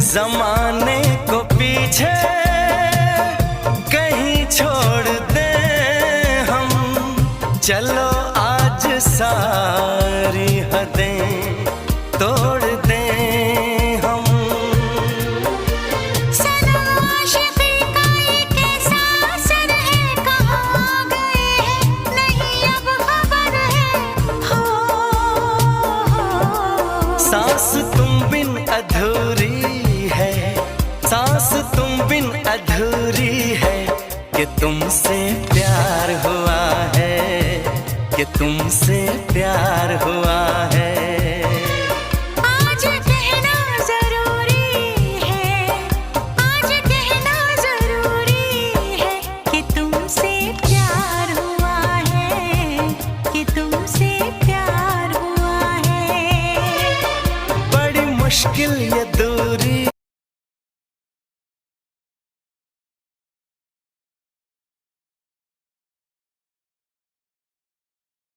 जमाने को पीछे कहीं छोड़ दे हम, चलो आज सारी हदें तोड़ दे हम। सनम आशिक़ी का ये कैसा असर है, कहाँ गए हैं नहीं अब खबर है। हो सांस तुम बिन अधूरी है, सांस तुम बिन अधूरी है, कि तुमसे प्यार हुआ है, कि तुमसे प्यार हुआ।